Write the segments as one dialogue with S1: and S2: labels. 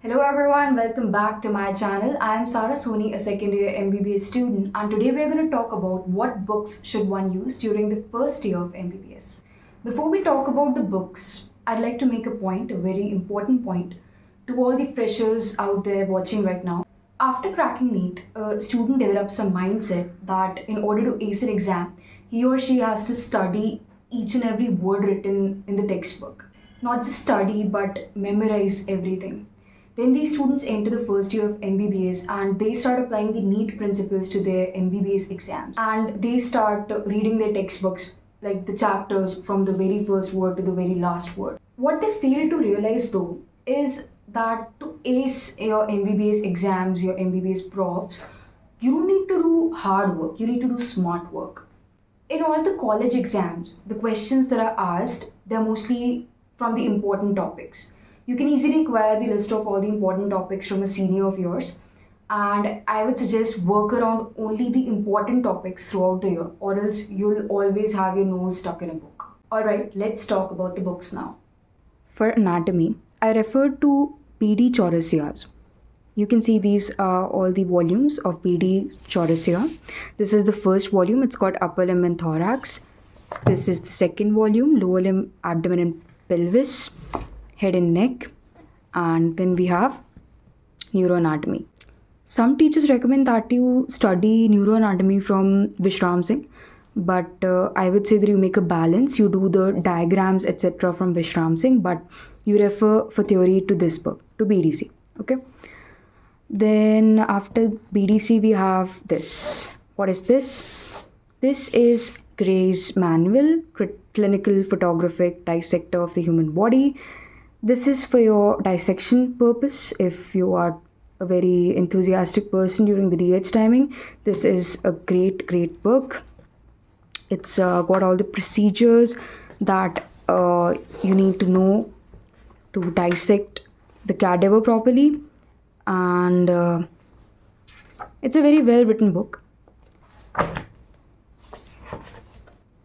S1: Hello everyone, welcome back to my channel. I am Saara Soni, a second year MBBS student, and today we are going to talk about what books should one use during the first year of MBBS. Before we talk about the books, I'd like to make a point, a very important point, to all the freshers out there watching right now. After cracking NEET, a student develops a mindset that in order to ace an exam, he or she has to study each and every word written in the textbook. Not just study, but memorize everything. Then these students enter the first year of MBBS and they start applying the NEET principles to their MBBS exams. And they start reading their textbooks, like the chapters from the very first word to the very last word. What they fail to realize though is that to ace your MBBS exams, your MBBS profs, you don't need to do hard work, you need to do smart work. In all the college exams, the questions that are asked, they're mostly from the important topics. You can easily acquire the list of all the important topics from a senior of yours, and I would suggest work around only the important topics throughout the year, or else you'll always have your nose stuck in a book. Alright, let's talk about the books now. For anatomy, I referred to PD Chaurasia. You can see these are all the volumes of PD Chaurasia. This is the first volume, it's got upper limb and thorax. This is the second volume, lower limb, abdomen and pelvis, head and neck, and then we have neuroanatomy. Some teachers recommend that you study neuroanatomy from Vishram Singh, but I would say that you make a balance. You do the diagrams, etc., from Vishram Singh, but you refer for theory to this book, to BDC. Okay. Then after BDC, we have this. What is this? This is Gray's Manual, Clinical Photographic Dissector of the Human Body. This is for your dissection purpose. If you are a very enthusiastic person during the DH timing, this is a great book. It's got all the procedures that you need to know to dissect the cadaver properly, and it's a very well written book.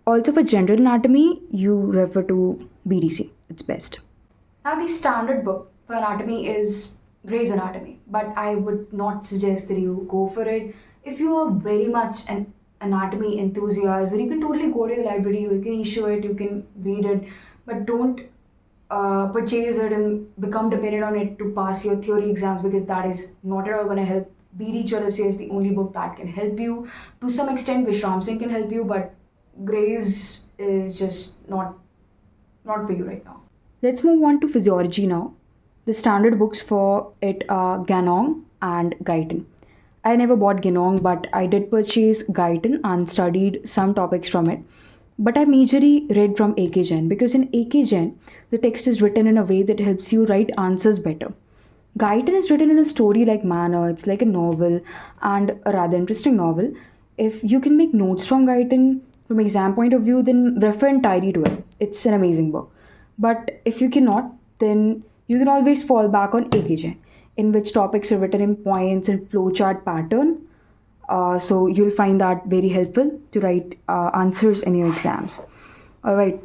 S1: Also for general anatomy, you refer to BDC, it's best. Now, the standard book for anatomy is Gray's Anatomy, but I would not suggest that you go for it. If you are very much an anatomy enthusiast, then you can totally go to your library, you can issue it, you can read it, but don't purchase it and become dependent on it to pass your theory exams, because that is not at all going to help. BD Chaurasia is the only book that can help you. To some extent, Vishram Singh can help you, but Gray's is just not for you right now. Let's move on to physiology now. The standard books for it are Ganong and Guyton. I never bought Ganong, but I did purchase Guyton and studied some topics from it. But I majorly read from AK Jain, because in AK Jain, the text is written in a way that helps you write answers better. Guyton is written in a story-like manner. It's like a novel, and a rather interesting novel. If you can make notes from Guyton from exam point of view, then refer entirely to it. It's an amazing book. But if you cannot, then you can always fall back on AK Jain, in which topics are written in points and flowchart pattern. So you'll find that very helpful to write answers in your exams. Alright.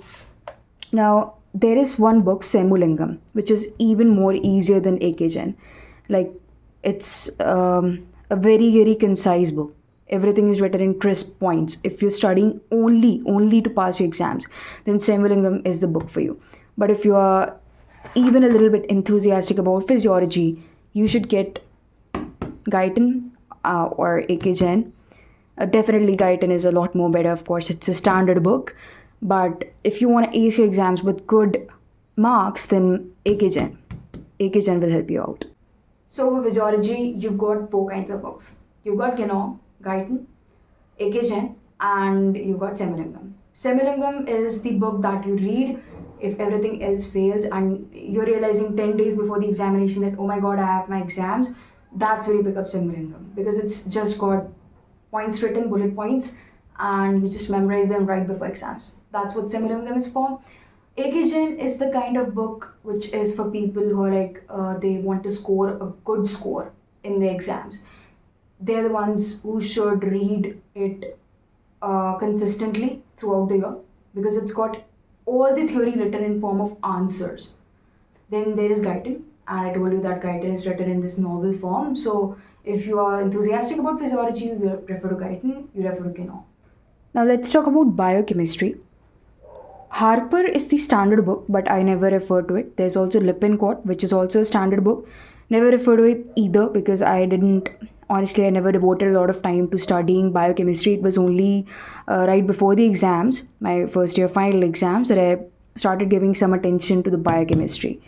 S1: Now, there is one book, Semulingam, which is even more easier than AK Jain. Like, it's a very concise book. Everything is written in crisp points. If you're studying only to pass your exams, then Semulingam is the book for you. But if you are even a little bit enthusiastic about physiology, you should get Guyton or AK Jain. Definitely Guyton is a lot more better. Of course, it's a standard book. But if you want to ace your exams with good marks, then AK Jain. AK Jain will help you out. So for physiology, you've got 4 kinds of books. You've got Ganong, Guyton, AK Jain, and you've got Semulingam. Semulingam is the book that you read if everything else fails and you're realizing 10 days before the examination that, oh my god, I have my exams. That's where you pick up Semulingam, because it's just got points written, bullet points, and you just memorize them right before exams. That's what Semulingam is for. AK Jain is the kind of book which is for people who are like, they want to score a good score in their exams. They're the ones who should read it consistently throughout the year, because it's got all the theory written in form of answers. Then there is Guyton, and I told you that Guyton is written in this novel form. So if you are enthusiastic about physiology, you refer to Guyton, you refer to Kinnock. Now let's talk about biochemistry. Harper is the standard book, but I never refer to it. There's also Lippincott, which is also a standard book. Never refer to it either because I didn't, honestly, I never devoted a lot of time to studying biochemistry. It was only right before the exams, my first year final exams, that I started giving some attention to the biochemistry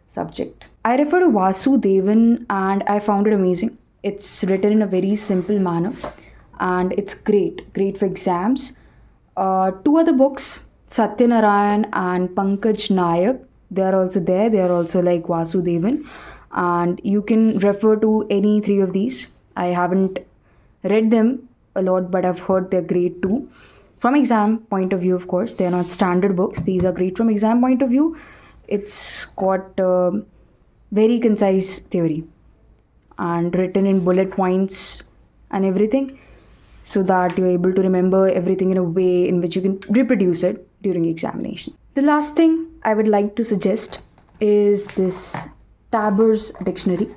S1: subject. I refer to Vasudevan and I found it amazing. It's written in a very simple manner and it's great for exams. Two other books, Satyanarayan and Pankaj Nayak, they are also there. They are also like Vasudevan, and you can refer to any three of these. I haven't read them a lot, but I've heard they're great too. From exam point of view, of course, they're not standard books. These are great from exam point of view. It's got very concise theory and written in bullet points and everything so that you're able to remember everything in a way in which you can reproduce it during examination. The last thing I would like to suggest is this Tabor's dictionary.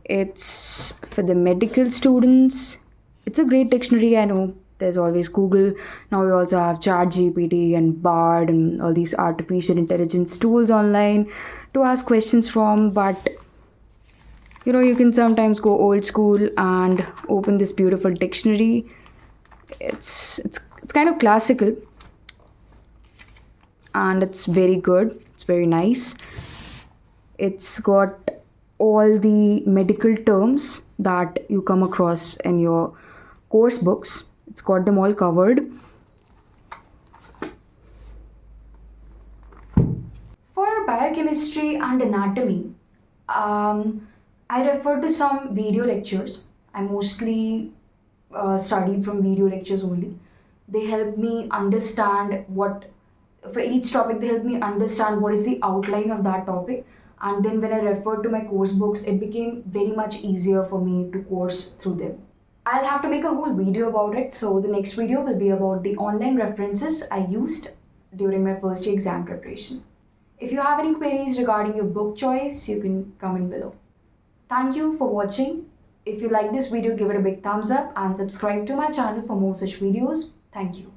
S1: It's for the medical students. It's a great dictionary. I know there's always Google. Now we also have ChatGPT and Bard and all these artificial intelligence tools online to ask questions from, but you can sometimes go old school and open this beautiful dictionary. It's kind of classical and it's very good. It's very nice. It's got all the medical terms that you come across in your course books. It's got them all covered. For biochemistry and anatomy, I refer to some video lectures. I mostly studied from video lectures only. They help me understand for each topic, they help me understand what is the outline of that topic. And then when I referred to my course books, it became very much easier for me to course through them. I'll have to make a whole video about it. So the next video will be about the online references I used during my first year exam preparation. If you have any queries regarding your book choice, you can comment below. Thank you for watching. If you like this video, give it a big thumbs up and subscribe to my channel for more such videos. Thank you.